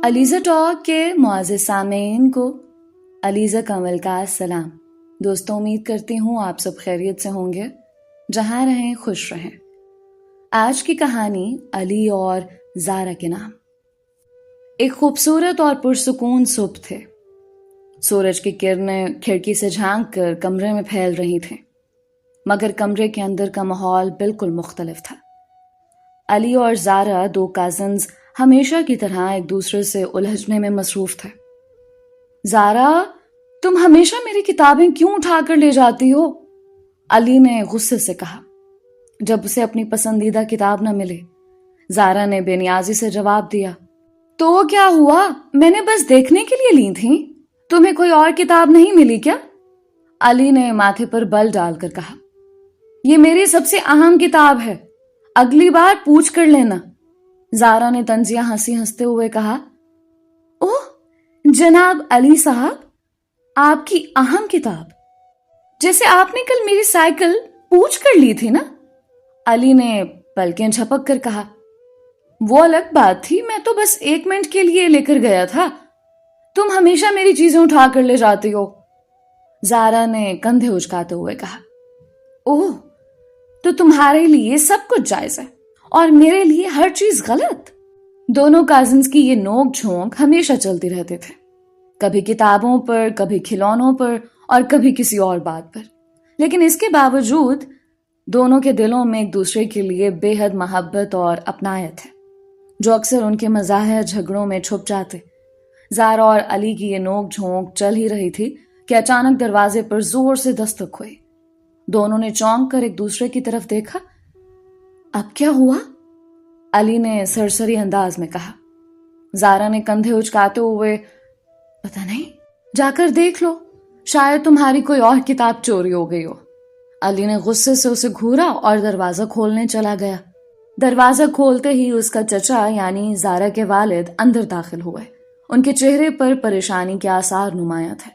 Alizeh talk کے معزز سامعین کو علیزہ کمل کا سلام۔ دوستوں، امید کرتی ہوں آپ سب خیریت سے ہوں گے، جہاں رہیں خوش رہیں۔ آج کی کہانی علی اور زارا کے نام۔ ایک خوبصورت اور پرسکون صبح تھے۔ سورج کی کرنیں کھڑکی سے جھانک کر کمرے میں پھیل رہی تھیں، مگر کمرے کے اندر کا ماحول بالکل مختلف تھا۔ علی اور زارا، دو کازنز، ہمیشہ کی طرح ایک دوسرے سے الجھنے میں مصروف تھے۔ زارا، تم ہمیشہ میری کتابیں کیوں اٹھا کر لے جاتی ہو؟ علی نے غصے سے کہا جب اسے اپنی پسندیدہ کتاب نہ ملے۔ زارا نے بے نیازی سے جواب دیا، تو کیا ہوا؟ میں نے بس دیکھنے کے لیے لی تھی، تمہیں کوئی اور کتاب نہیں ملی کیا؟ علی نے ماتھے پر بل ڈال کر کہا، یہ میری سب سے اہم کتاب ہے، اگلی بار پوچھ کر لینا۔ زارا نے طنزیہ ہنستے ہوئے کہا، اوہ جناب علی صاحب، آپ کی اہم کتاب؟ جیسے آپ نے کل میری سائیکل پوچھ کر لی تھی نا؟ علی نے پلکیں جھپک کر کہا، وہ الگ بات تھی، میں تو بس 1 منٹ کے لیے لے کر گیا تھا، تم ہمیشہ میری چیزیں اٹھا کر لے جاتی ہو۔ زارا نے کندھے اچکاتے ہوئے کہا، اوہ تو تمہارے لیے سب کچھ جائز ہے اور میرے لیے ہر چیز غلط؟ دونوں کازنز کی یہ نوک جھونک ہمیشہ چلتی رہتے تھے، کبھی کتابوں پر، کبھی کھلونوں پر اور کبھی کسی اور بات پر، لیکن اس کے باوجود دونوں کے دلوں میں ایک دوسرے کے لیے بے حد محبت اور اپنائیت ہے، جو اکثر ان کے مزاحیہ جھگڑوں میں چھپ جاتے۔ زارا اور علی کی یہ نوک جھونک چل ہی رہی تھی کہ اچانک دروازے پر زور سے دستک ہوئی۔ دونوں نے چونک کر ایک دوسرے کی طرف دیکھا۔ اب کیا ہوا؟ علی نے سرسری انداز میں کہا۔ زارا نے کندھے اچکاتے ہوئے، پتہ نہیں، جا کر دیکھ لو، شاید تمہاری کوئی اور کتاب چوری ہو گئی ہو۔ علی نے غصے سے اسے گھورا اور دروازہ کھولنے چلا گیا۔ دروازہ کھولتے ہی اس کا چچا یعنی زارا کے والد اندر داخل ہوئے۔ ان کے چہرے پر پریشانی کے آثار نمایاں تھے۔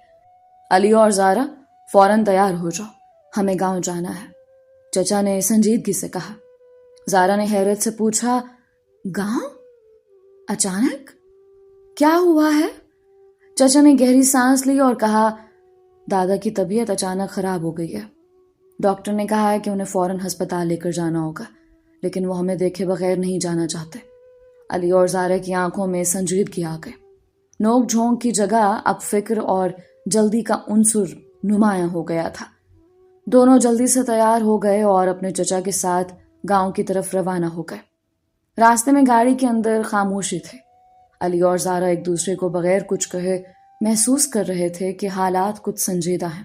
علی اور زارا، فوراً تیار ہو جاؤ، ہمیں گاؤں جانا ہے، چچا نے سنجیدگی سے کہا۔ زارا نے حیرت سے پوچھا، گاؤں؟ اچانک؟ کیا ہوا ہے؟ چچا نے گہری سانس لی اور کہا، دادا کی طبیعت اچانک خراب ہو گئی ہے، ڈاکٹر نے کہا ہے کہ انہیں فوراً ہسپتال لے کر جانا ہوگا، لیکن وہ ہمیں دیکھے بغیر نہیں جانا چاہتے۔ علی اور زارا کی آنکھوں میں سنجیدگی آ گئی۔ نوک جھونک کی جگہ اب فکر اور جلدی کا عنصر نمایاں ہو گیا تھا۔ دونوں جلدی سے تیار ہو گئے اور اپنے چچا کے ساتھ گاؤں کی طرف روانہ ہو گئے۔ راستے میں گاڑی کے اندر خاموشی تھی۔ علی اور زارا ایک دوسرے کو بغیر کچھ کہے محسوس کر رہے تھے کہ حالات کچھ سنجیدہ ہیں۔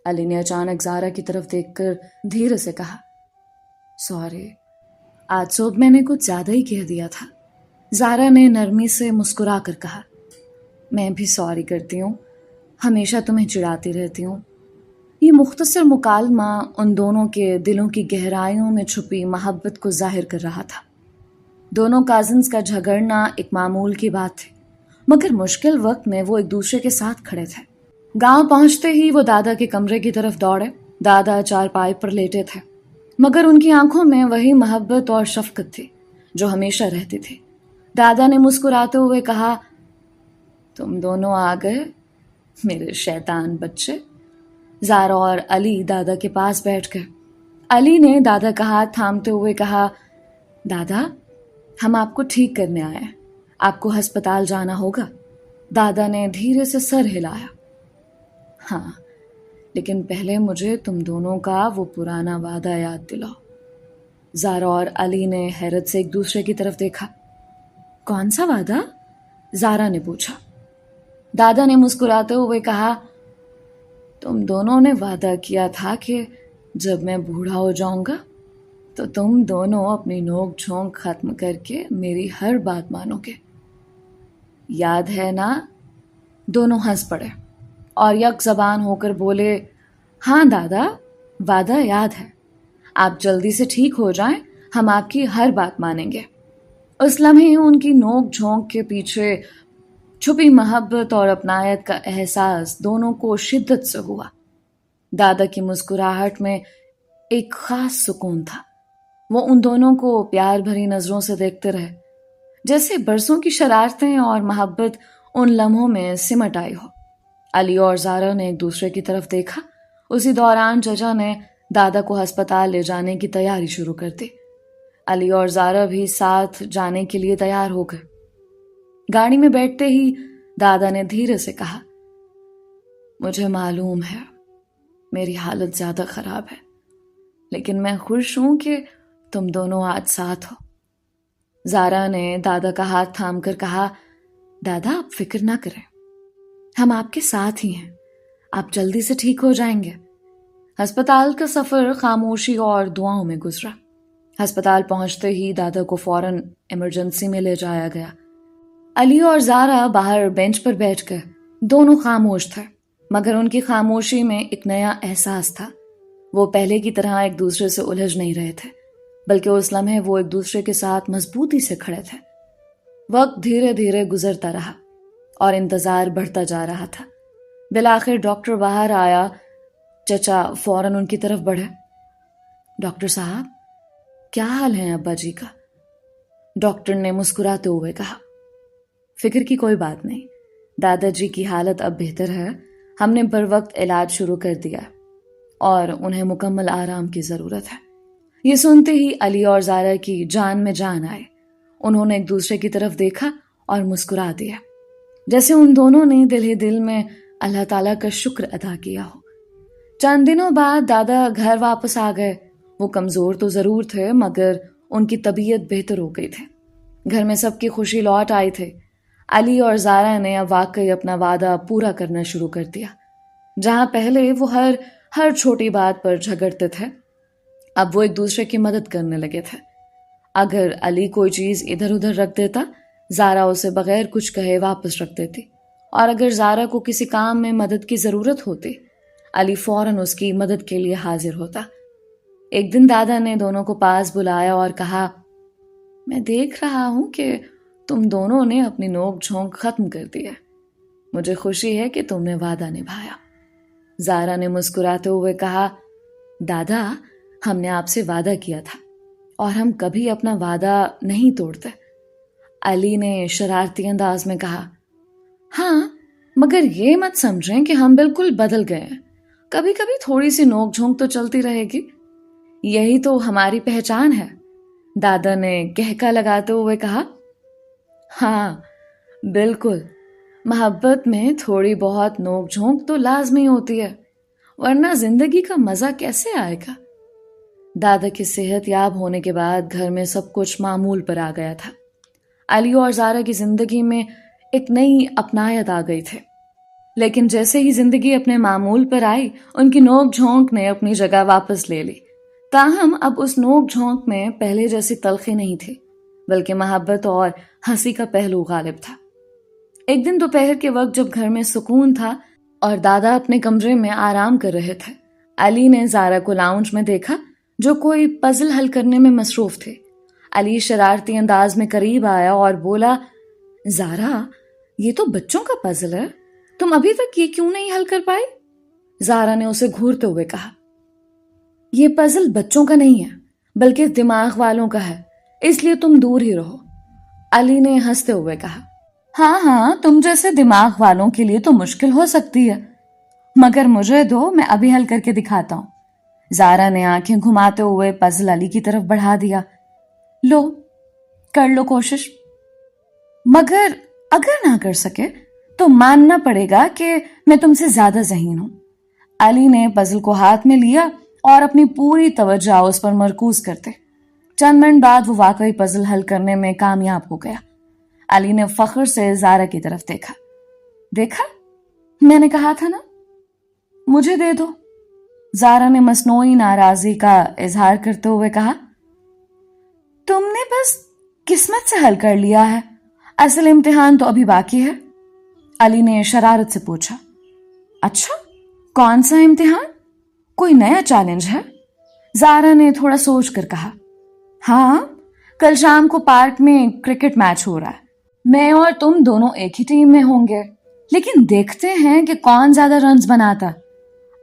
علی نے اچانک زارا کی طرف دیکھ کر دھیرے سے کہا، سوری، آج صبح میں نے کچھ زیادہ ہی کہہ دیا تھا۔ زارا نے نرمی سے مسکرا کر کہا، میں بھی سوری کرتی ہوں، ہمیشہ تمہیں چڑھاتی رہتی ہوں۔ یہ مختصر مکالمہ ان دونوں کے دلوں کی گہرائیوں میں چھپی محبت کو ظاہر کر رہا تھا۔ دونوں کازنز کا جھگڑنا ایک معمول کی بات تھی، مگر مشکل وقت میں وہ ایک دوسرے کے ساتھ کھڑے تھے۔ گاؤں پہنچتے ہی وہ دادا کے کمرے کی طرف دوڑے۔ دادا چارپائی پر لیٹے تھے، مگر ان کی آنکھوں میں وہی محبت اور شفقت تھی جو ہمیشہ رہتی تھی۔ دادا نے مسکراتے ہوئے کہا، تم دونوں آ گئے میرے شیطان بچے۔ زارا اور علی دادا کے پاس بیٹھ گئے۔ علی نے دادا کا ہاتھ تھامتے ہوئے کہا، دادا، ہم آپ کو ٹھیک کرنے آئے ہیں، آپ کو ہسپتال جانا ہوگا۔ دادا نے دھیرے سے سر ہلایا، ہاں، لیکن پہلے مجھے تم دونوں کا وہ پرانا وعدہ یاد دلاؤ۔ زارا اور علی نے حیرت سے ایک دوسرے کی طرف دیکھا۔ کون سا وعدہ؟ زارا نے پوچھا۔ دادا نے مسکراتے ہوئے کہا، تم دونوں نے وعدہ کیا تھا کہ جب میں بوڑھا ہو جاؤں گا تو تم دونوں اپنی نوک جھونک ختم کر کے میری ہر بات مانو گے، یاد ہے نا؟ دونوں ہنس پڑے اور یک زبان ہو کر بولے، ہاں دادا، وعدہ یاد ہے، آپ جلدی سے ٹھیک ہو جائیں، ہم آپ کی ہر بات مانیں گے۔ اس لمحے ان کی نوک جھونک کے پیچھے چھپی محبت اور اپنائیت کا احساس دونوں کو شدت سے ہوا۔ دادا کی مسکراہٹ میں ایک خاص سکون تھا۔ وہ ان دونوں کو پیار بھری نظروں سے دیکھتے رہے۔ جیسے برسوں کی شرارتیں اور محبت ان لمحوں میں سمٹ آئی ہو۔ علی اور زارا نے ایک دوسرے کی طرف دیکھا۔ اسی دوران چچا نے دادا کو ہسپتال لے جانے کی تیاری شروع کر دی۔ علی اور زارا بھی ساتھ جانے کے لیے تیار ہو گئے۔ گاڑی میں بیٹھتے ہی دادا نے دھیرے سے کہا، مجھے معلوم ہے میری حالت زیادہ خراب ہے، لیکن میں خوش ہوں کہ تم دونوں آج ساتھ ہو۔ زارا نے دادا کا ہاتھ تھام کر کہا، دادا آپ فکر نہ کریں، ہم آپ کے ساتھ ہی ہیں، آپ جلدی سے ٹھیک ہو جائیں گے۔ ہسپتال کا سفر خاموشی اور دعاؤں میں گزرا۔ ہسپتال پہنچتے ہی دادا کو فوراً ایمرجنسی میں لے جایا گیا۔ علی اور زارا باہر بینچ پر بیٹھ گئے۔ دونوں خاموش تھے، مگر ان کی خاموشی میں ایک نیا احساس تھا۔ وہ پہلے کی طرح ایک دوسرے سے الجھ نہیں رہے تھے، بلکہ اس لمحے وہ ایک دوسرے کے ساتھ مضبوطی سے کھڑے تھے۔ وقت دھیرے دھیرے گزرتا رہا اور انتظار بڑھتا جا رہا تھا۔ بالآخر ڈاکٹر باہر آیا۔ چچا فوراً ان کی طرف بڑھے۔ ڈاکٹر صاحب، کیا حال ہے ابا جی کا؟ ڈاکٹر نے مسکراتے ہوئے کہا، فکر کی کوئی بات نہیں، دادا جی کی حالت اب بہتر ہے، ہم نے بر وقت علاج شروع کر دیا اور انہیں مکمل آرام کی ضرورت ہے۔ یہ سنتے ہی علی اور زارا کی جان میں جان آئے۔ انہوں نے ایک دوسرے کی طرف دیکھا اور مسکرا دیا، جیسے ان دونوں نے دل ہی دل میں اللہ تعالیٰ کا شکر ادا کیا ہو۔ چند دنوں بعد دادا گھر واپس آ گئے۔ وہ کمزور تو ضرور تھے، مگر ان کی طبیعت بہتر ہو گئی تھی۔ گھر میں سب کی خوشی لوٹ آئی تھی۔ علی اور زارا نے اب واقعی اپنا وعدہ پورا کرنا شروع کر دیا۔ جہاں پہلے وہ ہر چھوٹی بات پر جھگڑتے تھے، اب وہ ایک دوسرے کی مدد کرنے لگے تھے۔ اگر علی کوئی چیز ادھر ادھر رکھ دیتا، زارا اسے بغیر کچھ کہے واپس رکھ دیتی، اور اگر زارا کو کسی کام میں مدد کی ضرورت ہوتی، علی فوراً اس کی مدد کے لیے حاضر ہوتا۔ ایک دن دادا نے دونوں کو پاس بلایا اور کہا، میں دیکھ رہا ہوں کہ تم دونوں نے اپنی نوک جھونک ختم کر دی ہے۔ مجھے خوشی ہے کہ تم نے وعدہ نبھایا۔ زارا نے مسکراتے ہوئے کہا، دادا، ہم نے آپ سے وعدہ کیا تھا اور ہم کبھی اپنا وعدہ نہیں توڑتے۔ علی نے شرارتی انداز میں کہا، ہاں، مگر یہ مت سمجھیں کہ ہم بالکل بدل گئے ہیں۔ کبھی کبھی تھوڑی سی نوک جھونک تو چلتی رہے گی، یہی تو ہماری پہچان ہے۔ دادا نے کہکا لگاتے ہوئے کہا، ہاں بالکل، محبت میں تھوڑی بہت نوک جھونک تو لازمی ہوتی ہے، ورنہ زندگی کا مزہ کیسے آئے گا۔ دادا کی صحت یاب ہونے کے بعد گھر میں سب کچھ معمول پر آ گیا تھا۔ علی اور زارا کی زندگی میں ایک نئی اپنائیت آ گئی تھی، لیکن جیسے ہی زندگی اپنے معمول پر آئی، ان کی نوک جھونک نے اپنی جگہ واپس لے لی۔ تاہم اب اس نوک جھونک میں پہلے جیسی تلخی نہیں تھی، بلکہ محبت اور ہنسی کا پہلو غالب تھا۔ ایک دن دوپہر کے وقت جب گھر میں سکون تھا اور دادا اپنے کمرے میں آرام کر رہے تھے، علی نے زارا کو لاؤنج میں دیکھا جو کوئی پزل حل کرنے میں مصروف تھے۔ علی شرارتی انداز میں قریب آیا اور بولا، زارا، یہ تو بچوں کا پزل ہے، تم ابھی تک یہ کیوں نہیں حل کر پائی؟ زارا نے اسے گھورتے ہوئے کہا، یہ پزل بچوں کا نہیں ہے، بلکہ دماغ والوں کا ہے، اس لیے تم دور ہی رہو۔ علی نے ہنستے ہوئے کہا، ہاں، تم جیسے دماغ والوں کے لیے تو مشکل ہو سکتی ہے، مگر مجھے دو، میں ابھی حل کر کے دکھاتا ہوں۔ زارا نے آنکھیں گھماتے ہوئے پزل علی کی طرف بڑھا دیا۔ لو، کر لو کوشش، مگر اگر نہ کر سکے تو ماننا پڑے گا کہ میں تم سے زیادہ ذہین ہوں۔ علی نے پزل کو ہاتھ میں لیا اور اپنی پوری توجہ اس پر مرکوز کرتے۔ چند منٹ بعد وہ واقعی پزل حل کرنے میں کامیاب ہو گیا۔ علی نے فخر سے زارا کی طرف دیکھا۔ دیکھا، میں نے کہا تھا نا، مجھے دے دو۔ زارا نے مصنوعی ناراضی کا اظہار کرتے ہوئے کہا، تم نے بس قسمت سے حل کر لیا ہے، اصل امتحان تو ابھی باقی ہے۔ علی نے شرارت سے پوچھا، اچھا، کون سا امتحان؟ کوئی نیا چیلنج ہے؟ زارا نے تھوڑا سوچ کر کہا، ہاں، کل شام کو پارک میں کرکٹ میچ ہو رہا ہے، میں اور تم دونوں ایک ہی ٹیم میں ہوں گے، لیکن دیکھتے ہیں کہ کون زیادہ رنز بناتا۔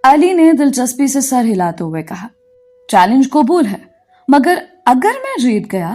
علی نے دلچسپی سے سر ہلاتے ہوئے کہا، چیلنج قبول ہے، مگر اگر میں جیت گیا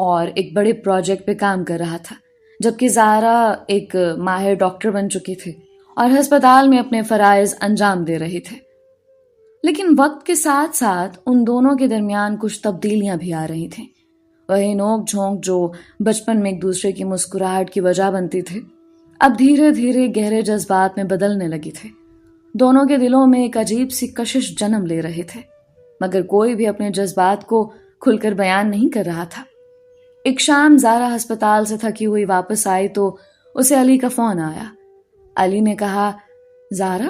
اور ایک بڑے پروجیکٹ پہ کام کر رہا تھا، جبکہ زہرا ایک ماہر ڈاکٹر بن چکی تھی اور ہسپتال میں اپنے فرائض انجام دے رہی تھے۔ لیکن وقت کے ساتھ ساتھ ان دونوں کے درمیان کچھ تبدیلیاں بھی آ رہی تھیں۔ وہی نوک جھونک جو بچپن میں ایک دوسرے کی مسکراہٹ کی وجہ بنتی تھی، اب دھیرے دھیرے گہرے جذبات میں بدلنے لگی تھی۔ دونوں کے دلوں میں ایک عجیب سی کشش جنم لے رہے تھے، مگر کوئی بھی اپنے جذبات کو کھل کر بیان نہیں کر رہا تھا۔ ایک شام زہرا ہسپتال سے تھکی ہوئی واپس آئی تو اسے علی کا فون آیا۔ علی نے کہا، زہرا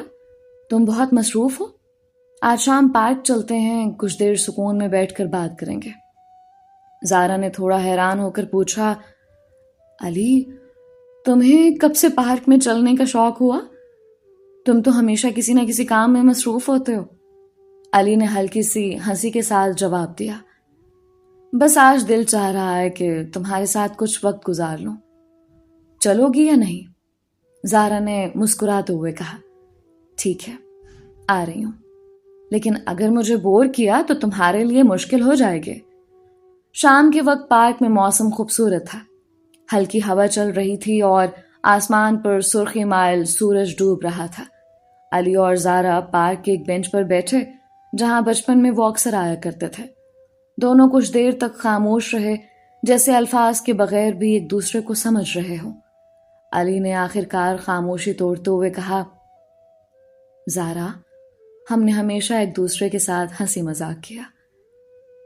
تم بہت مصروف ہو؟ آج شام پارک چلتے ہیں، کچھ دیر سکون میں بیٹھ کر بات کریں گے۔ زہرا نے تھوڑا حیران ہو کر پوچھا، علی تمہیں کب سے پارک میں چلنے کا شوق ہوا؟ تم تو ہمیشہ کسی نہ کسی کام میں مصروف ہوتے ہو۔ علی نے ہلکی سی ہنسی کے ساتھ جواب دیا، بس آج دل چاہ رہا ہے کہ تمہارے ساتھ کچھ وقت گزار لوں، چلو گی یا نہیں؟ زہرا نے مسکراتے ہوئے کہا، ٹھیک ہے آ رہی ہوں، لیکن اگر مجھے بور کیا تو تمہارے لیے مشکل ہو جائے گی۔ شام کے وقت پارک میں موسم خوبصورت تھا، ہلکی ہوا چل رہی تھی اور آسمان پر سرخی مائل سورج ڈوب رہا تھا۔ علی اور زہرا پارک کے ایک بینچ پر بیٹھے جہاں بچپن میں وہ اکثر آیا کرتے تھے۔ دونوں کچھ دیر تک خاموش رہے، جیسے الفاظ کے بغیر بھی ایک دوسرے کو سمجھ رہے ہوں۔ علی نے آخر کار خاموشی توڑتے ہوئے کہا، زہرا ہم نے ہمیشہ ایک دوسرے کے ساتھ ہنسی مذاق کیا،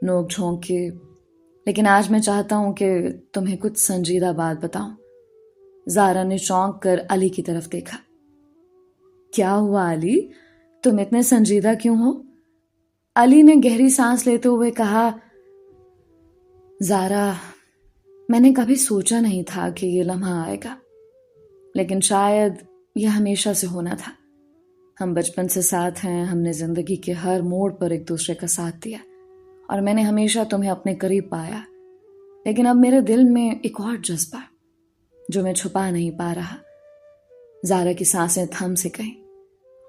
نوک جھونک کی، لیکن آج میں چاہتا ہوں کہ تمہیں کچھ سنجیدہ بات بتاؤں۔ زہرا نے چونک کر علی کی طرف دیکھا۔ کیا ہوا علی، تم اتنے سنجیدہ کیوں ہو؟ علی نے گہری سانس لیتے ہوئے کہا، زہرا میں نے کبھی سوچا نہیں تھا کہ یہ لمحہ آئے گا، لیکن شاید یہ ہمیشہ سے ہونا تھا۔ ہم بچپن سے ساتھ ہیں، ہم نے زندگی کے ہر موڑ پر ایک دوسرے کا ساتھ دیا اور میں نے ہمیشہ تمہیں اپنے قریب پایا، لیکن اب میرے دل میں ایک اور جذبہ جو میں چھپا نہیں پا رہا۔ زہرا کی سانسیں تھم سے گئیں،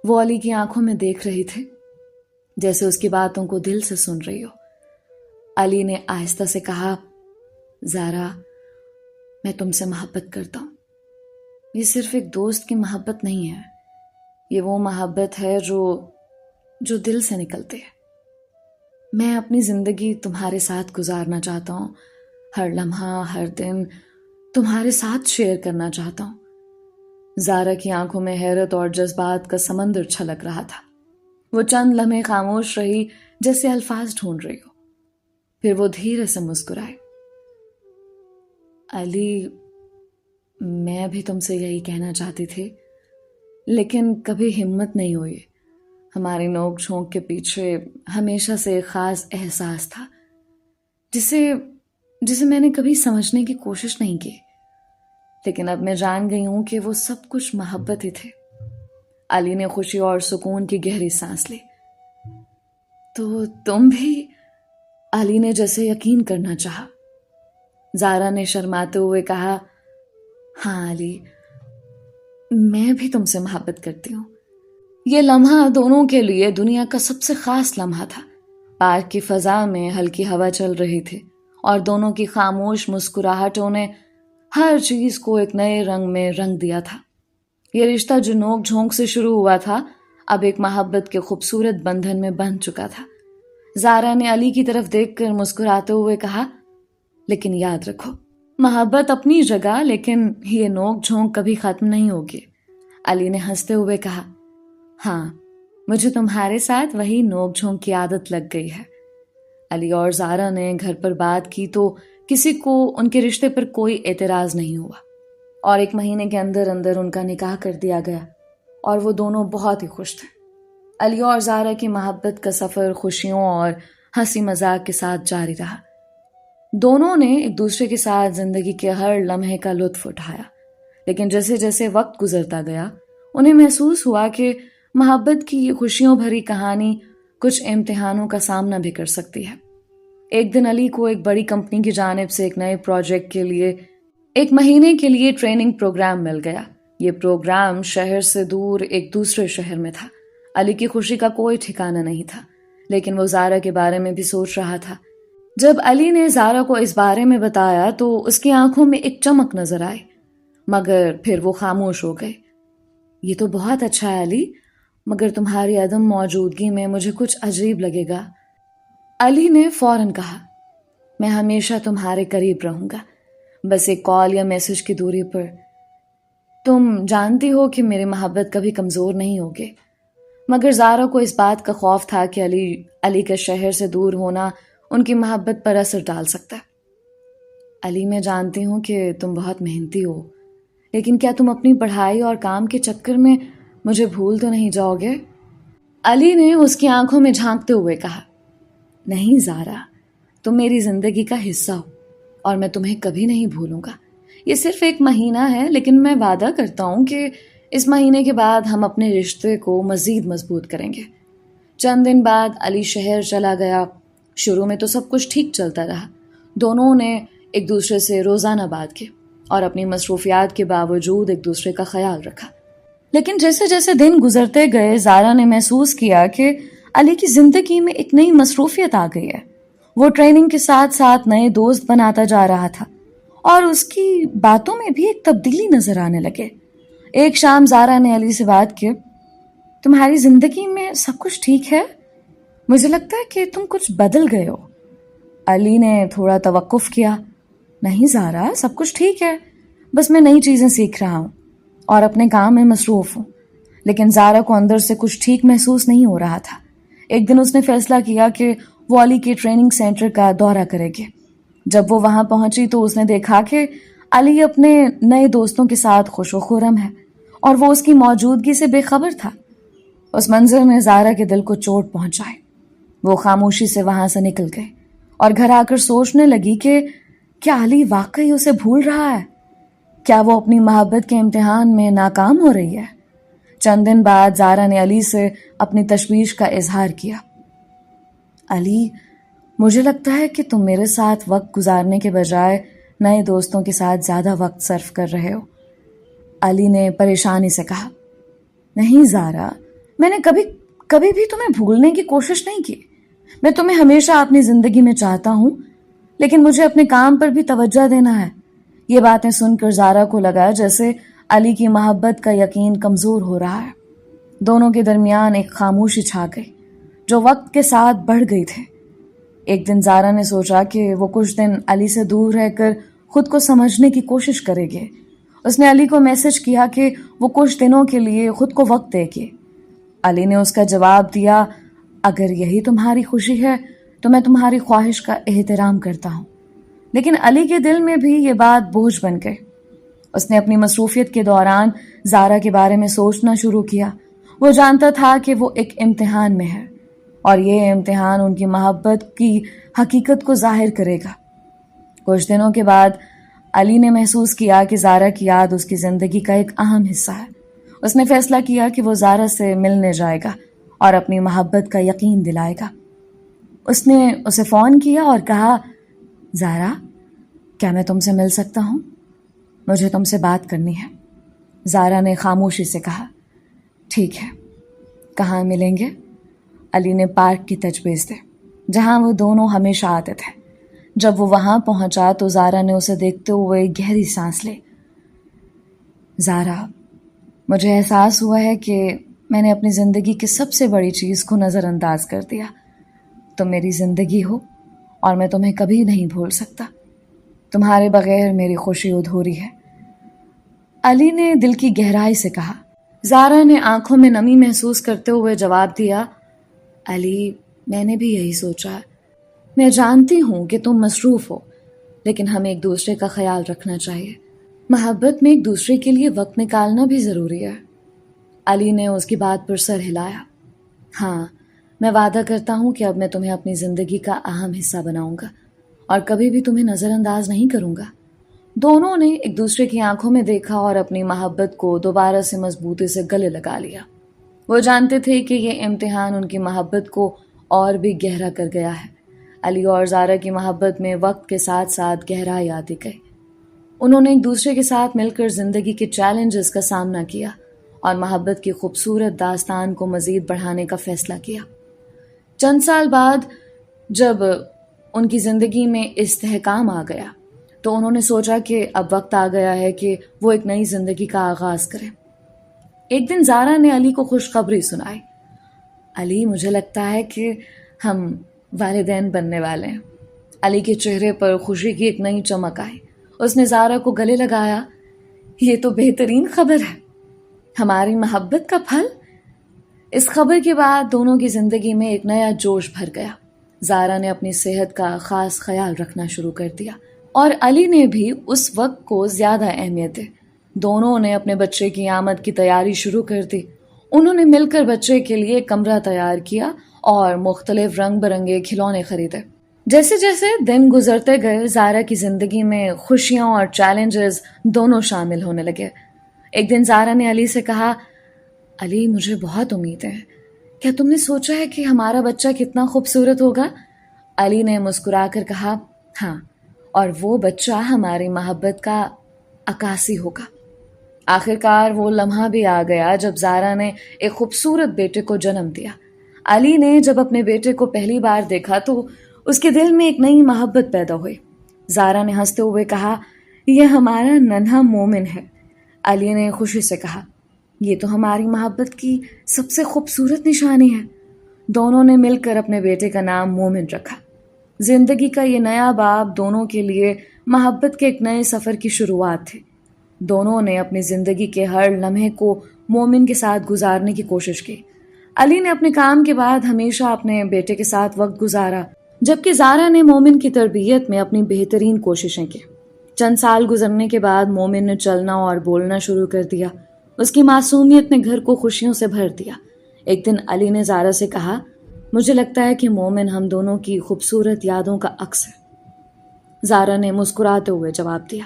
وہ علی کی آنکھوں میں دیکھ رہی تھی جیسے اس کی باتوں کو دل سے سن رہی ہو۔ علی نے آہستہ سے کہا، زہرا میں تم سے محبت کرتا ہوں، یہ صرف ایک دوست کی محبت نہیں ہے، یہ وہ محبت ہے جو دل سے نکلتی ہے۔ میں اپنی زندگی تمہارے ساتھ گزارنا چاہتا ہوں، ہر لمحہ ہر دن تمہارے ساتھ شیئر کرنا چاہتا ہوں۔ زہرا کی آنکھوں میں حیرت اور جذبات کا سمندر چھلک رہا تھا۔ وہ چند لمحے خاموش رہی جیسے الفاظ ڈھونڈ رہی ہو، پھر وہ دھیرے سے مسکرائی۔ علی میں بھی تم سے یہی کہنا چاہتی تھی، لیکن کبھی ہمت نہیں ہوئی۔ ہماری نوک جھونک کے پیچھے ہمیشہ سے ایک خاص احساس تھا جسے میں نے کبھی سمجھنے کی کوشش نہیں کی، لیکن اب میں جان گئی ہوں کہ وہ سب کچھ محبت ہی تھی۔ علی نے خوشی اور سکون کی گہری سانس لی۔ تو تم بھی؟ علی نے جیسے یقین کرنا چاہا۔ زہرا نے شرماتے ہوئے کہا، ہاں علی میں بھی تم سے محبت کرتی ہوں۔ یہ لمحہ دونوں کے لیے دنیا کا سب سے خاص لمحہ تھا۔ پارک کی فضا میں ہلکی ہوا چل رہی تھی اور دونوں کی خاموش مسکراہٹوں نے ہر چیز کو ایک نئے رنگ میں رنگ دیا تھا۔ یہ رشتہ جو نوک جھونک سے شروع ہوا تھا اب ایک محبت کے خوبصورت بندھن میں بندھ چکا تھا۔ زہرا نے علی کی طرف دیکھ کر مسکراتے ہوئے کہا، لیکن یاد رکھو محبت اپنی جگہ، لیکن یہ نوک جھونک کبھی ختم نہیں ہوگی۔ علی نے ہنستے ہوئے کہا، ہاں مجھے تمہارے ساتھ وہی نوک جھونک کی عادت لگ گئی ہے۔ علی اور زہرا نے گھر پر بات کی تو کسی کو ان کے رشتے پر کوئی اعتراض نہیں ہوا اور 1 مہینے کے اندر اندر ان کا نکاح کر دیا گیا اور وہ دونوں بہت ہی خوش تھے۔ علی اور زہرا کی محبت کا سفر خوشیوں اور ہنسی مذاق کے ساتھ جاری رہا۔ دونوں نے ایک دوسرے کے ساتھ زندگی کے ہر لمحے کا لطف اٹھایا، لیکن جیسے جیسے وقت گزرتا گیا انہیں محسوس ہوا کہ محبت کی یہ خوشیوں بھری کہانی کچھ امتحانوں کا سامنا بھی کر سکتی ہے۔ ایک دن علی کو ایک بڑی کمپنی کی جانب سے ایک نئے پروجیکٹ کے لیے 1 مہینے کے لیے ٹریننگ پروگرام مل گیا۔ یہ پروگرام شہر سے دور ایک دوسرے شہر میں تھا۔ علی کی خوشی کا کوئی ٹھکانہ نہیں تھا، لیکن وہ زہرا کے بارے میں بھی سوچ رہا تھا۔ جب علی نے زارا کو اس بارے میں بتایا تو اس کی آنکھوں میں ایک چمک نظر آئی، مگر پھر وہ خاموش ہو گئے۔ یہ تو بہت اچھا ہے علی، مگر تمہاری عدم موجودگی میں مجھے کچھ عجیب لگے گا۔ علی نے فوراً کہا، میں ہمیشہ تمہارے قریب رہوں گا، بس ایک کال یا میسج کی دوری پر۔ تم جانتی ہو کہ میری محبت کبھی کمزور نہیں ہوگی۔ مگر زارا کو اس بات کا خوف تھا کہ علی کا شہر سے دور ہونا ان کی محبت پر اثر ڈال سکتا ہے۔ علی، میں جانتی ہوں کہ تم بہت محنتی ہو، لیکن کیا تم اپنی پڑھائی اور کام کے چکر میں مجھے بھول تو نہیں جاؤ گے؟ علی نے اس کی آنکھوں میں جھانکتے ہوئے کہا، نہیں زارا، تم میری زندگی کا حصہ ہو اور میں تمہیں کبھی نہیں بھولوں گا۔ یہ صرف ایک مہینہ ہے، لیکن میں وعدہ کرتا ہوں کہ اس مہینے کے بعد ہم اپنے رشتے کو مزید مضبوط کریں گے۔ چند دن بعد علی شہر چلا گیا۔ شروع میں تو سب کچھ ٹھیک چلتا رہا، دونوں نے ایک دوسرے سے روزانہ بات کی اور اپنی مصروفیات کے باوجود ایک دوسرے کا خیال رکھا۔ لیکن جیسے جیسے دن گزرتے گئے، زارا نے محسوس کیا کہ علی کی زندگی میں ایک نئی مصروفیت آ گئی ہے۔ وہ ٹریننگ کے ساتھ ساتھ نئے دوست بناتا جا رہا تھا اور اس کی باتوں میں بھی ایک تبدیلی نظر آنے لگے۔ ایک شام زارا نے علی سے بات کی، تمہاری زندگی میں سب کچھ ٹھیک ہے؟ مجھے لگتا ہے کہ تم کچھ بدل گئے ہو۔ علی نے تھوڑا توقف کیا، نہیں زارا، سب کچھ ٹھیک ہے، بس میں نئی چیزیں سیکھ رہا ہوں اور اپنے کام میں مصروف ہوں۔ لیکن زارا کو اندر سے کچھ ٹھیک محسوس نہیں ہو رہا تھا۔ ایک دن اس نے فیصلہ کیا کہ وہ علی کے ٹریننگ سینٹر کا دورہ کرے گی۔ جب وہ وہاں پہنچی تو اس نے دیکھا کہ علی اپنے نئے دوستوں کے ساتھ خوش و خرم ہے اور وہ اس کی موجودگی سے بے خبر تھا۔ اس منظر نے زارا کے دل کو چوٹ پہنچائی۔ وہ خاموشی سے وہاں سے نکل گئی اور گھر آ کر سوچنے لگی کہ کیا علی واقعی اسے بھول رہا ہے؟ کیا وہ اپنی محبت کے امتحان میں ناکام ہو رہی ہے؟ چند دن بعد زارا نے علی سے اپنی تشویش کا اظہار کیا، علی، مجھے لگتا ہے کہ تم میرے ساتھ وقت گزارنے کے بجائے نئے دوستوں کے ساتھ زیادہ وقت صرف کر رہے ہو۔ علی نے پریشانی سے کہا، نہیں زارا، میں نے کبھی بھی تمہیں بھولنے کی کوشش نہیں کی۔ میں تمہیں ہمیشہ اپنی زندگی میں چاہتا ہوں، لیکن مجھے اپنے کام پر بھی توجہ دینا ہے۔ یہ باتیں سن کر زارا کو لگا جیسے علی کی محبت کا یقین کمزور ہو رہا ہے۔ دونوں کے درمیان ایک خاموشی چھا گئی جو وقت کے ساتھ بڑھ گئی تھی۔ ایک دن زارا نے سوچا کہ وہ کچھ دن علی سے دور رہ کر خود کو سمجھنے کی کوشش کرے گی۔ اس نے علی کو میسج کیا کہ وہ کچھ دنوں کے لیے خود کو وقت دے گی۔ علی نے اس کا جواب دیا، اگر یہی تمہاری خوشی ہے تو میں تمہاری خواہش کا احترام کرتا ہوں۔ لیکن علی کے دل میں بھی یہ بات بوجھ بن گئی۔ اس نے اپنی مصروفیت کے دوران زارا کے بارے میں سوچنا شروع کیا۔ وہ جانتا تھا کہ وہ ایک امتحان میں ہے اور یہ امتحان ان کی محبت کی حقیقت کو ظاہر کرے گا۔ کچھ دنوں کے بعد علی نے محسوس کیا کہ زارا کی یاد اس کی زندگی کا ایک اہم حصہ ہے۔ اس نے فیصلہ کیا کہ وہ زارا سے ملنے جائے گا اور اپنی محبت کا یقین دلائے گا۔ اس نے اسے فون کیا اور کہا، زارا، کیا میں تم سے مل سکتا ہوں؟ مجھے تم سے بات کرنی ہے۔ زارا نے خاموشی سے کہا، ٹھیک ہے، کہاں ملیں گے؟ علی نے پارک کی تجویز دی جہاں وہ دونوں ہمیشہ آتے تھے۔ جب وہ وہاں پہنچا تو زارا نے اسے دیکھتے ہوئے گہری سانس لی۔ زارا، مجھے احساس ہوا ہے کہ میں نے اپنی زندگی کی سب سے بڑی چیز کو نظر انداز کر دیا۔ تم میری زندگی ہو اور میں تمہیں کبھی نہیں بھول سکتا۔ تمہارے بغیر میری خوشی ادھوری ہے۔ علی نے دل کی گہرائی سے کہا۔ زارا نے آنکھوں میں نمی محسوس کرتے ہوئے جواب دیا، علی، میں نے بھی یہی سوچا۔ میں جانتی ہوں کہ تم مصروف ہو، لیکن ہمیں ایک دوسرے کا خیال رکھنا چاہیے۔ محبت میں ایک دوسرے کے لیے وقت نکالنا بھی ضروری ہے۔ علی نے اس کی بات پر سر ہلایا۔ ہاں، میں وعدہ کرتا ہوں کہ اب میں تمہیں اپنی زندگی کا اہم حصہ بناؤں گا اور کبھی بھی تمہیں نظر انداز نہیں کروں گا۔ دونوں نے ایک دوسرے کی آنکھوں میں دیکھا اور اپنی محبت کو دوبارہ سے مضبوطی سے گلے لگا لیا۔ وہ جانتے تھے کہ یہ امتحان ان کی محبت کو اور بھی گہرا کر گیا ہے۔ علی اور زارا کی محبت میں وقت کے ساتھ ساتھ گہرائی آتی گئی۔ انہوں نے ایک دوسرے کے ساتھ مل کر زندگی کے چیلنجز کا سامنا کیا اور محبت کی خوبصورت داستان کو مزید بڑھانے کا فیصلہ کیا۔ چند سال بعد جب ان کی زندگی میں استحکام آ گیا تو انہوں نے سوچا کہ اب وقت آ گیا ہے کہ وہ ایک نئی زندگی کا آغاز کریں۔ ایک دن زارا نے علی کو خوشخبری سنائی۔ علی، مجھے لگتا ہے کہ ہم والدین بننے والے ہیں۔ علی کے چہرے پر خوشی کی ایک نئی چمک آئی۔ اس نے زارا کو گلے لگایا۔ یہ تو بہترین خبر ہے، ہماری محبت کا پھل۔ اس خبر کے بعد دونوں کی زندگی میں ایک نیا جوش بھر گیا۔ زارا نے اپنی صحت کا خاص خیال رکھنا شروع کر دیا اور علی نے بھی اس وقت کو زیادہ اہمیت دی۔ دونوں نے اپنے بچے کی آمد کی تیاری شروع کر دی۔ انہوں نے مل کر بچے کے لیے کمرہ تیار کیا اور مختلف رنگ برنگے کھلونے خریدے۔ جیسے جیسے دن گزرتے گئے، زارا کی زندگی میں خوشیاں اور چیلنجز دونوں شامل ہونے لگے۔ ایک دن زارا نے علی سے کہا، علی، مجھے بہت امید ہے۔ کیا تم نے سوچا ہے کہ ہمارا بچہ کتنا خوبصورت ہوگا؟ علی نے مسکرا کر کہا، ہاں، اور وہ بچہ ہماری محبت کا عکاسی ہوگا۔ آخرکار وہ لمحہ بھی آ گیا جب زارا نے ایک خوبصورت بیٹے کو جنم دیا۔ علی نے جب اپنے بیٹے کو پہلی بار دیکھا تو اس کے دل میں ایک نئی محبت پیدا ہوئی۔ زارا نے ہنستے ہوئے کہا، یہ ہمارا ننھا مومن ہے۔ علی نے خوشی سے کہا، یہ تو ہماری محبت کی سب سے خوبصورت نشانی ہے۔ دونوں نے مل کر اپنے بیٹے کا نام مومن رکھا۔ زندگی کا یہ نیا باب دونوں کے لیے محبت کے ایک نئے سفر کی شروعات تھی۔ دونوں نے اپنی زندگی کے ہر لمحے کو مومن کے ساتھ گزارنے کی کوشش کی۔ علی نے اپنے کام کے بعد ہمیشہ اپنے بیٹے کے ساتھ وقت گزارا، جبکہ زارا نے مومن کی تربیت میں اپنی بہترین کوششیں کی۔ چند سال گزرنے کے بعد مومن نے چلنا اور بولنا شروع کر دیا۔ اس کی معصومیت نے گھر کو خوشیوں سے بھر دیا۔ ایک دن علی نے زارا سے کہا، مجھے لگتا ہے کہ مومن ہم دونوں کی خوبصورت یادوں کا عکس ہے۔ زارا نے مسکراتے ہوئے جواب دیا،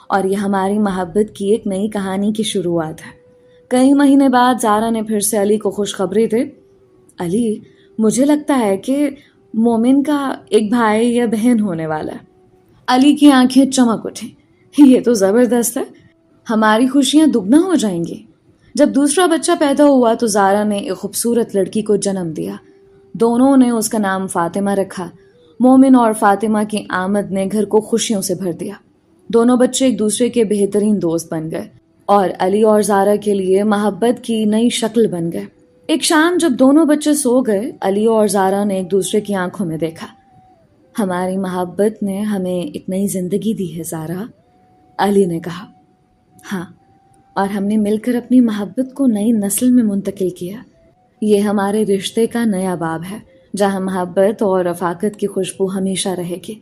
اور یہ ہماری محبت کی ایک نئی کہانی کی شروعات ہے۔ کئی مہینے بعد زارا نے پھر سے علی کو خوشخبری دی، علی، مجھے لگتا ہے کہ مومن کا ایک بھائی یا بہن ہونے والا ہے۔ علی کی آنکھیں چمک اٹھیں، یہ تو زبردست ہے، ہماری خوشیاں دگنا ہو جائیں گی۔ جب دوسرا بچہ پیدا ہوا تو زارا نے ایک خوبصورت لڑکی کو جنم دیا۔ دونوں نے اس کا نام فاطمہ رکھا۔ مومن اور فاطمہ کی آمد نے گھر کو خوشیوں سے بھر دیا۔ دونوں بچے ایک دوسرے کے بہترین دوست بن گئے اور علی اور زارا کے لیے محبت کی نئی شکل بن گئے۔ ایک شام جب دونوں بچے سو گئے، علی اور زارا نے ایک دوسرے کی آنکھوں میں دیکھا۔ ہماری محبت نے ہمیں ایک نئی زندگی دی ہے زارا، علی نے کہا۔ ہاں، اور ہم نے مل کر اپنی محبت کو نئی نسل میں منتقل کیا۔ یہ ہمارے رشتے کا نیا باب ہے جہاں محبت اور رفاقت کی خوشبو ہمیشہ رہے گی،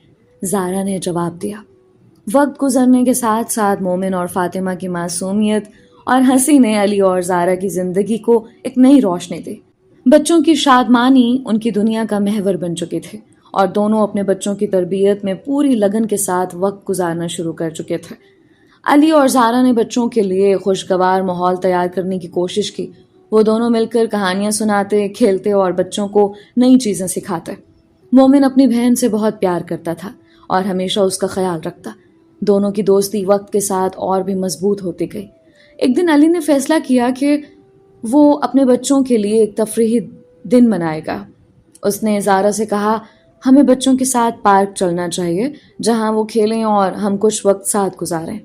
زارا نے جواب دیا۔ وقت گزرنے کے ساتھ ساتھ مومن اور فاطمہ کی معصومیت اور ہنسی نے علی اور زارا کی زندگی کو ایک نئی روشنی دی۔ بچوں کی شادمانی ان کی دنیا کا محور بن چکی تھی اور دونوں اپنے بچوں کی تربیت میں پوری لگن کے ساتھ وقت گزارنا شروع کر چکے تھے۔ علی اور زارا نے بچوں کے لیے خوشگوار ماحول تیار کرنے کی کوشش کی۔ وہ دونوں مل کر کہانیاں سناتے، کھیلتے اور بچوں کو نئی چیزیں سکھاتے۔ مومن اپنی بہن سے بہت پیار کرتا تھا اور ہمیشہ اس کا خیال رکھتا۔ دونوں کی دوستی وقت کے ساتھ اور بھی مضبوط ہوتی گئی۔ ایک دن علی نے فیصلہ کیا کہ وہ اپنے بچوں کے لیے ایک تفریحی دن منائے گا۔ اس نے زارا سے کہا، ہمیں بچوں کے ساتھ پارک چلنا چاہیے جہاں وہ کھیلیں اور ہم کچھ وقت ساتھ گزاریں۔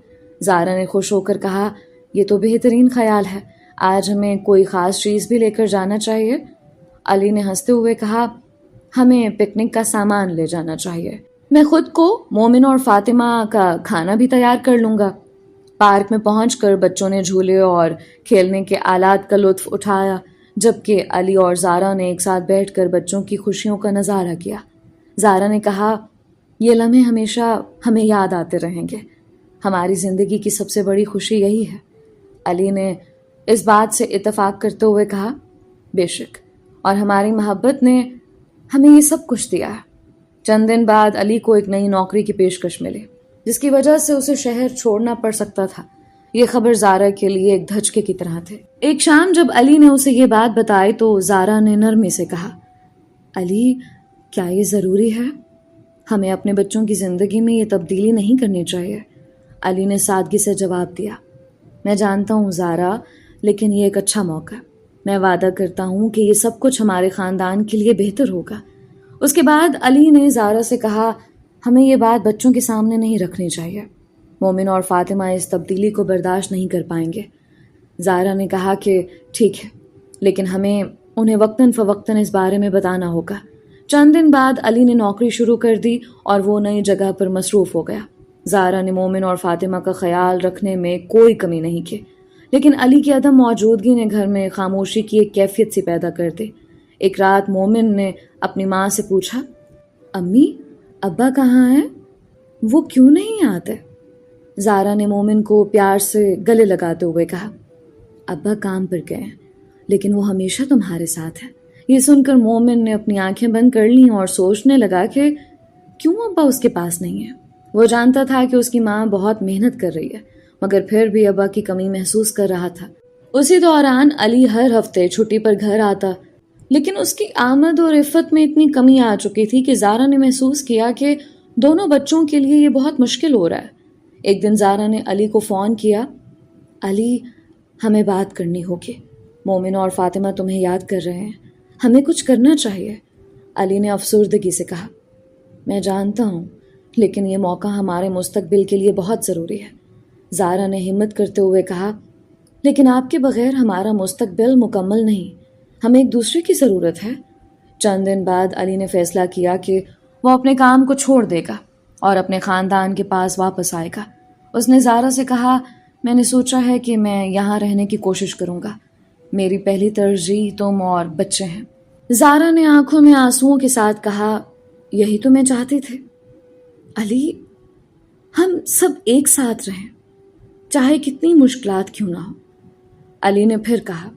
زارا نے خوش ہو کر کہا، یہ تو بہترین خیال ہے، آج ہمیں کوئی خاص چیز بھی لے کر جانا چاہیے۔ علی نے ہنستے ہوئے کہا، ہمیں پکنک کا سامان لے جانا چاہیے، میں خود کو مومن اور فاطمہ کا کھانا بھی تیار کر لوں گا۔ پارک میں پہنچ کر بچوں نے جھولے اور کھیلنے کے آلات کا لطف اٹھایا، جبکہ علی اور زارا نے ایک ساتھ بیٹھ کر بچوں کی خوشیوں کا نظارہ کیا۔ زارا نے کہا، یہ لمحے ہمیشہ ہمیں یاد آتے رہیں گے، ہماری زندگی کی سب سے بڑی خوشی یہی ہے۔ علی نے اس بات سے اتفاق کرتے ہوئے کہا، بے شک، اور ہماری محبت نے ہمیں یہ سب کچھ دیا ہے۔ چند دن بعد علی کو ایک نئی نوکری کی پیشکش ملی جس کی وجہ سے اسے شہر چھوڑنا پڑ سکتا تھا۔ یہ خبر زارا کے لیے ایک دھچکے کی طرح تھی۔ ایک شام جب علی نے اسے یہ بات بتائی تو زارا نے نرمی سے کہا، علی، کیا یہ ضروری ہے؟ ہمیں اپنے بچوں کی زندگی میں یہ تبدیلی نہیں کرنی چاہیے۔ علی نے سادگی سے جواب دیا، میں جانتا ہوں زارا، لیکن یہ ایک اچھا موقع ہے۔ میں وعدہ کرتا ہوں کہ یہ سب کچھ ہمارے خاندان کے لیے بہتر ہوگا۔ اس کے بعد علی نے زارا سے کہا ہمیں یہ بات بچوں کے سامنے نہیں رکھنی چاہیے، مومن اور فاطمہ اس تبدیلی کو برداشت نہیں کر پائیں گے۔ زارا نے کہا کہ ٹھیک ہے، لیکن ہمیں انہیں وقتاً فوقتاً اس بارے میں بتانا ہوگا۔ چند دن بعد علی نے نوکری شروع کر دی اور وہ نئی جگہ پر مصروف ہو گیا۔ زارا نے مومن اور فاطمہ کا خیال رکھنے میں کوئی کمی نہیں کی، لیکن علی کی عدم موجودگی نے گھر میں خاموشی کی ایک کیفیت سی پیدا کر دی۔ ایک رات مومن نے اپنی ماں سے پوچھا، امی ابا کہاں ہیں؟ وہ کیوں نہیں آتے؟ زارا نے مومن کو پیار سے گلے لگاتے ہوئے کہا، ابا کام پر گئے ہیں، لیکن وہ ہمیشہ تمہارے ساتھ ہے۔ یہ سن کر مومن نے اپنی آنکھیں بند کر لیں اور سوچنے لگا کہ کیوں ابا اس کے پاس نہیں ہے۔ وہ جانتا تھا کہ اس کی ماں بہت محنت کر رہی ہے، مگر پھر بھی ابا کی کمی محسوس کر رہا تھا۔ اسی دوران علی ہر ہفتے چھٹی پر گھر آتا، لیکن اس کی آمد اور عفت میں اتنی کمی آ چکی تھی کہ زارا نے محسوس کیا کہ دونوں بچوں کے لیے یہ بہت مشکل ہو رہا ہے۔ ایک دن زارا نے علی کو فون کیا، علی ہمیں بات کرنی ہوگی، مومن اور فاطمہ تمہیں یاد کر رہے ہیں، ہمیں کچھ کرنا چاہیے۔ علی نے افسردگی سے کہا، میں جانتا ہوں، لیکن یہ موقع ہمارے مستقبل کے لیے بہت ضروری ہے۔ زارا نے ہمت کرتے ہوئے کہا، لیکن آپ کے بغیر ہمارا مستقبل مکمل نہیں، ہمیں ایک دوسرے کی ضرورت ہے۔ چند دن بعد علی نے فیصلہ کیا کہ وہ اپنے کام کو چھوڑ دے گا اور اپنے خاندان کے پاس واپس آئے گا۔ اس نے زارا سے کہا، میں نے سوچا ہے کہ میں یہاں رہنے کی کوشش کروں گا، میری پہلی ترجیح تم اور بچے ہیں۔ زارا نے آنکھوں میں آنسوؤں کے ساتھ کہا، یہی تو میں چاہتی تھی علی، ہم سب ایک ساتھ رہیں، چاہے کتنی مشکلات کیوں نہ ہو۔ علی نے پھر کہا،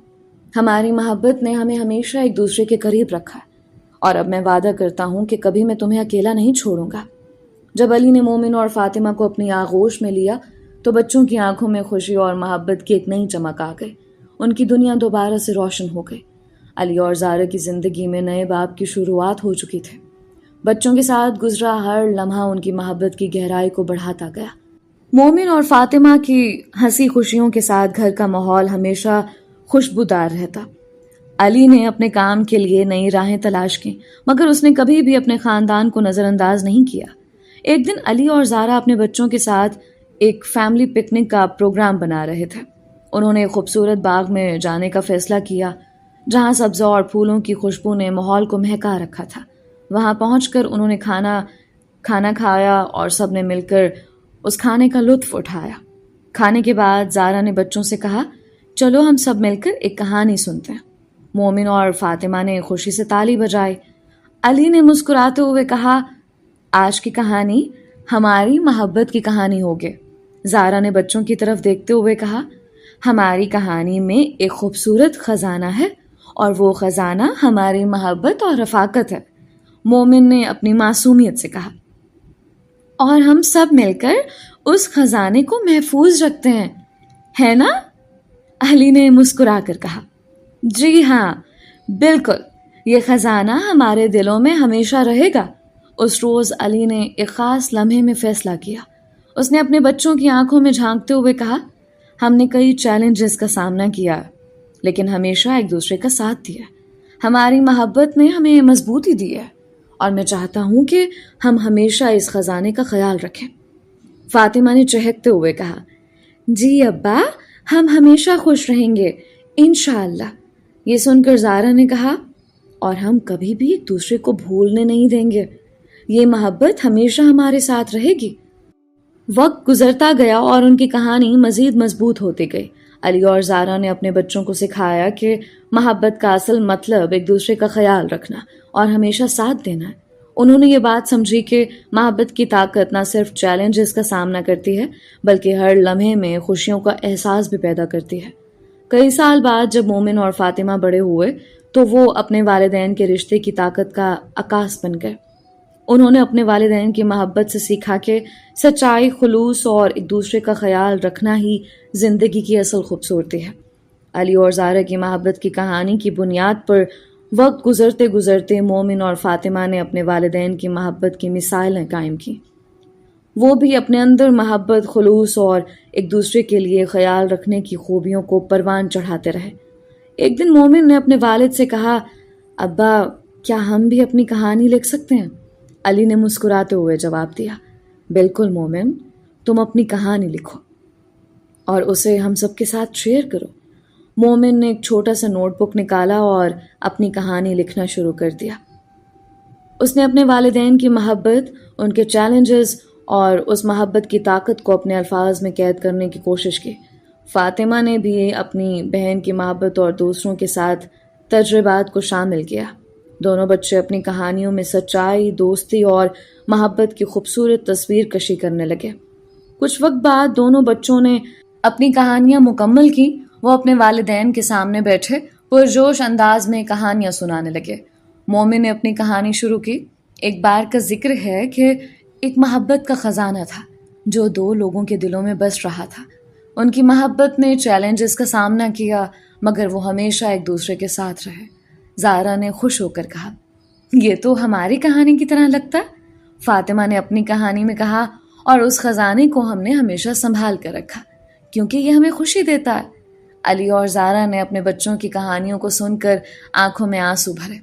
ہماری محبت نے ہمیں ہمیشہ ایک دوسرے کے قریب رکھا، اور اب میں وعدہ کرتا ہوں کہ کبھی میں تمہیں اکیلا نہیں چھوڑوں گا۔ جب علی نے مومن اور فاطمہ کو اپنی آغوش میں لیا تو بچوں کی آنکھوں میں خوشی اور محبت کی ایک نئی چمک آ گئی، ان کی دنیا دوبارہ سے روشن ہو گئی۔ علی اور زارا کی زندگی میں نئے باب کی شروعات ہو چکی تھی۔ بچوں کے ساتھ گزرا ہر لمحہ ان کی محبت کی گہرائی کو بڑھاتا گیا۔ مومن اور فاطمہ کی ہنسی خوشیوں کے ساتھ گھر کا ماحول ہمیشہ خوشبودار رہتا۔ علی نے اپنے کام کے لیے نئی راہیں تلاش کی، مگر اس نے کبھی بھی اپنے خاندان کو نظر انداز نہیں کیا۔ ایک دن علی اور زارا اپنے بچوں کے ساتھ ایک فیملی پکنک کا پروگرام بنا رہے تھے۔ انہوں نے ایک خوبصورت باغ میں جانے کا فیصلہ کیا، جہاں سبزوں اور پھولوں کی خوشبو نے ماحول کو مہکا رکھا تھا۔ وہاں پہنچ کر انہوں نے کھانا کھایا اور سب نے مل کر اس کھانے کا لطف اٹھایا۔ کھانے کے بعد زارا نے بچوں سے کہا، چلو ہم سب مل کر ایک کہانی سنتے ہیں۔ مومن اور فاطمہ نے خوشی سے تالی بجائی۔ علی نے مسکراتے ہوئے کہا، آج کی کہانی ہماری محبت کی کہانی ہوگی۔ زارا نے بچوں کی طرف دیکھتے ہوئے کہا، ہماری کہانی میں ایک خوبصورت خزانہ ہے، اور وہ خزانہ ہماری محبت اور رفاقت ہے۔ مومن نے اپنی معصومیت سے کہا، اور ہم سب مل کر اس خزانے کو محفوظ رکھتے ہیں، ہے نا؟ علی نے مسکرا کر کہا، جی ہاں بالکل، یہ خزانہ ہمارے دلوں میں ہمیشہ رہے گا۔ اس روز علی نے ایک خاص لمحے میں فیصلہ کیا۔ اس نے اپنے بچوں کی آنکھوں میں جھانکتے ہوئے کہا، ہم نے کئی چیلنجز کا سامنا کیا، لیکن ہمیشہ ایک دوسرے کا ساتھ دیا۔ ہماری محبت نے ہمیں مضبوطی دی ہے، اور میں چاہتا ہوں کہ ہم ہمیشہ اس خزانے کا خیال رکھیں۔ فاطمہ نے چہکتے ہوئے کہا، جی ابا، ہم ہمیشہ خوش رہیں گے انشاءاللہ۔ یہ سن کر زارا نے کہا، اور ہم کبھی بھی ایک دوسرے کو بھولنے نہیں دیں گے، یہ محبت ہمیشہ ہمارے ساتھ رہے گی۔ وقت گزرتا گیا اور ان کی کہانی مزید مضبوط ہوتی گئی۔ علی اور زارا نے اپنے بچوں کو سکھایا کہ محبت کا اصل مطلب ایک دوسرے کا خیال رکھنا اور ہمیشہ ساتھ دینا ہے۔ انہوں نے یہ بات سمجھی کہ محبت کی طاقت نہ صرف چیلنجز کا سامنا کرتی ہے، بلکہ ہر لمحے میں خوشیوں کا احساس بھی پیدا کرتی ہے۔ کئی سال بعد جب مومن اور فاطمہ بڑے ہوئے تو وہ اپنے والدین کے رشتے کی طاقت کا عکاس بن گئے۔ انہوں نے اپنے والدین کی محبت سے سیکھا کہ سچائی، خلوص اور ایک دوسرے کا خیال رکھنا ہی زندگی کی اصل خوبصورتی ہے۔ علی اور زارا کی محبت کی کہانی کی بنیاد پر وقت گزرتے گزرتے مومن اور فاطمہ نے اپنے والدین کی محبت کی مثالیں قائم کی۔ وہ بھی اپنے اندر محبت، خلوص اور ایک دوسرے کے لیے خیال رکھنے کی خوبیوں کو پروان چڑھاتے رہے۔ ایک دن مومن نے اپنے والد سے کہا، ابا کیا ہم بھی اپنی کہانی لکھ سکتے ہیں؟ علی نے مسکراتے ہوئے جواب دیا، بالکل مومن، تم اپنی کہانی لکھو اور اسے ہم سب کے ساتھ شیئر کرو۔ مومن نے ایک چھوٹا سا نوٹ بک نکالا اور اپنی کہانی لکھنا شروع کر دیا۔ اس نے اپنے والدین کی محبت، ان کے چیلنجز اور اس محبت کی طاقت کو اپنے الفاظ میں قید کرنے کی کوشش کی۔ فاطمہ نے بھی اپنی بہن کی محبت اور دوسروں کے ساتھ تجربات کو شامل کیا۔ دونوں بچے اپنی کہانیوں میں سچائی، دوستی اور محبت کی خوبصورت تصویر کشی کرنے لگے۔ کچھ وقت بعد دونوں بچوں نے اپنی کہانیاں مکمل کی۔ وہ اپنے والدین کے سامنے بیٹھے پرجوش انداز میں کہانیاں سنانے لگے۔ مومن نے اپنی کہانی شروع کی۔ ایک بار کا ذکر ہے کہ ایک محبت کا خزانہ تھا جو دو لوگوں کے دلوں میں بس رہا تھا۔ ان کی محبت نے چیلنجز کا سامنا کیا مگر وہ ہمیشہ ایک دوسرے کے ساتھ رہے۔ زارا نے خوش ہو کر کہا، یہ تو ہماری کہانی کی طرح لگتا ہے۔ فاطمہ نے اپنی کہانی میں کہا، اور اس خزانے کو ہم نے ہمیشہ سنبھال کر رکھا کیونکہ یہ ہمیں خوشی دیتا ہے۔ علی اور زارا نے اپنے بچوں کی کہانیوں کو سن کر آنکھوں میں آنسو بھرے۔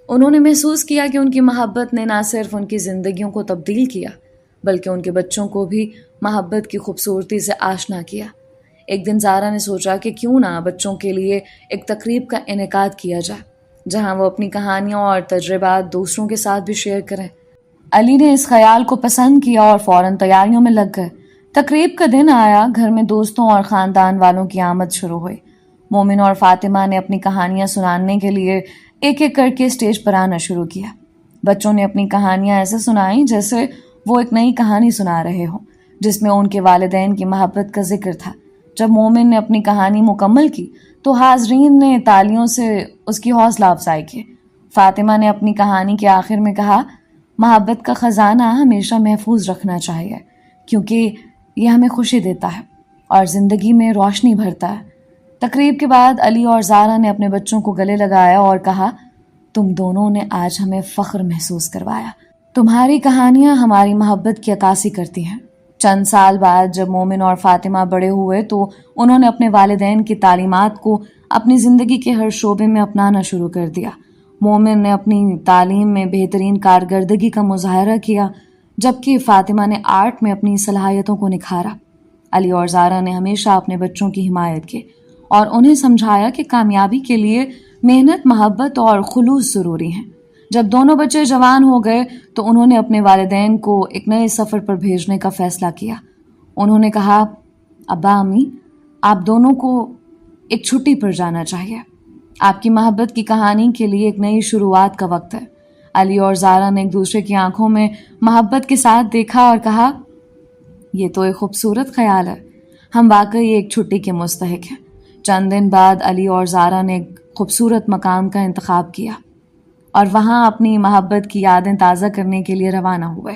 انہوں نے محسوس کیا کہ ان کی محبت نے نہ صرف ان کی زندگیوں کو تبدیل کیا بلکہ ان کے بچوں کو بھی محبت کی خوبصورتی سے آشنا کیا۔ ایک دن زارا نے سوچا کہ کیوں نہ بچوں کے لیے ایک تقریب کا انعقاد کیا جائے جہاں وہ اپنی کہانیاں اور تجربات دوسروں کے ساتھ بھی شیئر کریں۔ علی نے اس خیال کو پسند کیا اور فوراً تیاریوں میں لگ گئے۔ تقریب کا دن آیا، گھر میں دوستوں اور خاندان والوں کی آمد شروع ہوئی۔ مومن اور فاطمہ نے اپنی کہانیاں سنانے کے لیے ایک ایک کر کے اسٹیج پر آنا شروع کیا۔ بچوں نے اپنی کہانیاں ایسے سنائیں جیسے وہ ایک نئی کہانی سنا رہے ہوں جس میں ان کے والدین کی محبت کا ذکر تھا۔ جب مومن نے اپنی کہانی مکمل کی تو حاضرین نے تالیوں سے اس کی حوصلہ افزائی کی۔ فاطمہ نے اپنی کہانی کے آخر میں کہا، محبت کا خزانہ ہمیشہ محفوظ رکھنا چاہیے کیونکہ یہ ہمیں خوشی دیتا ہے اور زندگی میں روشنی بھرتا ہے۔ تقریب کے بعد علی اور زارا نے اپنے بچوں کو گلے لگایا اور کہا، تم دونوں نے آج ہمیں فخر محسوس کروایا۔ تمہاری کہانیاں ہماری محبت کی عکاسی کرتی ہیں۔ چند سال بعد جب مومن اور فاطمہ بڑے ہوئے تو انہوں نے اپنے والدین کی تعلیمات کو اپنی زندگی کے ہر شعبے میں اپنانا شروع کر دیا۔ مومن نے اپنی تعلیم میں بہترین کارکردگی کا مظاہرہ کیا جبکہ فاطمہ نے آرٹ میں اپنی صلاحیتوں کو نکھارا۔ علی اور زارا نے ہمیشہ اپنے بچوں کی حمایت کی اور انہیں سمجھایا کہ کامیابی کے لیے محنت، محبت اور خلوص ضروری ہیں۔ جب دونوں بچے جوان ہو گئے تو انہوں نے اپنے والدین کو ایک نئے سفر پر بھیجنے کا فیصلہ کیا۔ انہوں نے کہا، ابا امی، آپ دونوں کو ایک چھٹی پر جانا چاہیے۔ آپ کی محبت کی کہانی کے لیے ایک نئی شروعات کا وقت ہے۔ علی اور زارا نے ایک دوسرے کی آنکھوں میں محبت کے ساتھ دیکھا اور کہا، یہ تو ایک خوبصورت خیال ہے، ہم واقعی ایک چھٹی کے مستحق ہیں۔ چند دن بعد علی اور زارا نے ایک خوبصورت مقام کا انتخاب کیا اور وہاں اپنی محبت کی یادیں تازہ کرنے کے لیے روانہ ہوئے۔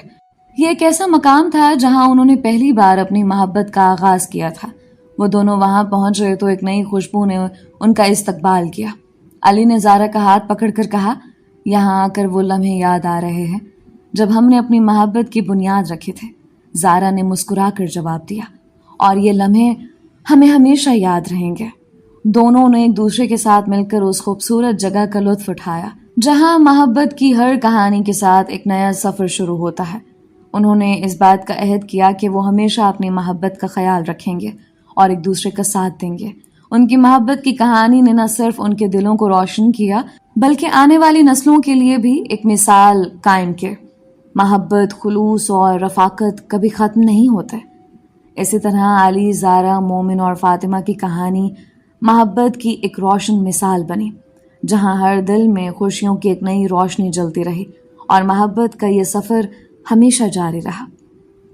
یہ ایک ایسا مقام تھا جہاں انہوں نے پہلی بار اپنی محبت کا آغاز کیا تھا۔ وہ دونوں وہاں پہنچے تو ایک نئی خوشبو نے ان کا استقبال کیا۔ علی نے زارا کا ہاتھ پکڑ کر کہا، یہاں آ کر وہ لمحے یاد آ رہے ہیں جب ہم نے اپنی محبت کی بنیاد رکھے تھے۔ زارا نے مسکرا کر جواب دیا، اور یہ لمحے ہمیں ہمیشہ یاد رہیں گے۔ دونوں نے ایک دوسرے کے ساتھ مل کر اس خوبصورت جگہ کا لطف اٹھایا جہاں محبت کی ہر کہانی کے ساتھ ایک نیا سفر شروع ہوتا ہے۔ انہوں نے اس بات کا عہد کیا کہ وہ ہمیشہ اپنی محبت کا خیال رکھیں گے اور ایک دوسرے کا ساتھ دیں گے۔ ان کی محبت کی کہانی نے نہ صرف ان کے دلوں کو روشن کیا بلکہ آنے والی نسلوں کے لیے بھی ایک مثال قائم کی۔ محبت، خلوص اور رفاقت کبھی ختم نہیں ہوتے۔ اسی طرح علی، زارا، مومن اور فاطمہ کی کہانی محبت کی ایک روشن مثال بنی جہاں ہر دل میں خوشیوں کی ایک نئی روشنی جلتی رہی اور محبت کا یہ سفر ہمیشہ جاری رہا۔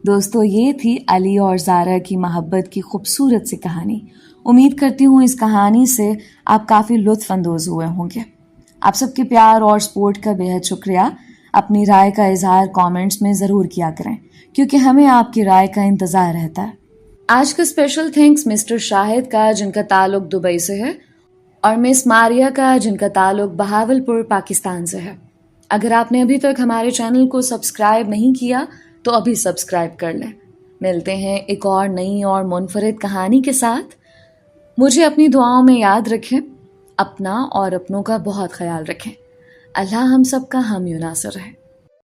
دوستو، یہ تھی علی اور زارا کی محبت کی خوبصورت سی کہانی۔ امید کرتی ہوں اس کہانی سے آپ کافی لطف اندوز ہوئے ہوں گے۔ آپ سب کے پیار اور سپورٹ کا بے حد شکریہ۔ اپنی رائے کا اظہار کامنٹس میں ضرور کیا کریں کیونکہ ہمیں آپ کی رائے کا انتظار رہتا ہے۔ آج کا اسپیشل تھینکس مسٹر شاہد کا جن کا تعلق دبئی سے ہے اور مس ماریا کا جن کا تعلق بہاولپور پاکستان سے ہے۔ اگر آپ نے ابھی تک ہمارے چینل کو سبسکرائب نہیں کیا تو ابھی سبسکرائب کر لیں۔ ملتے ہیں ایک اور نئی اور منفرد کہانی کے ساتھ۔ مجھے اپنی دعاؤں میں یاد رکھیں، اپنا اور اپنوں کا بہت خیال رکھیں۔ اللہ ہم سب کا ہم یوناصر ہے.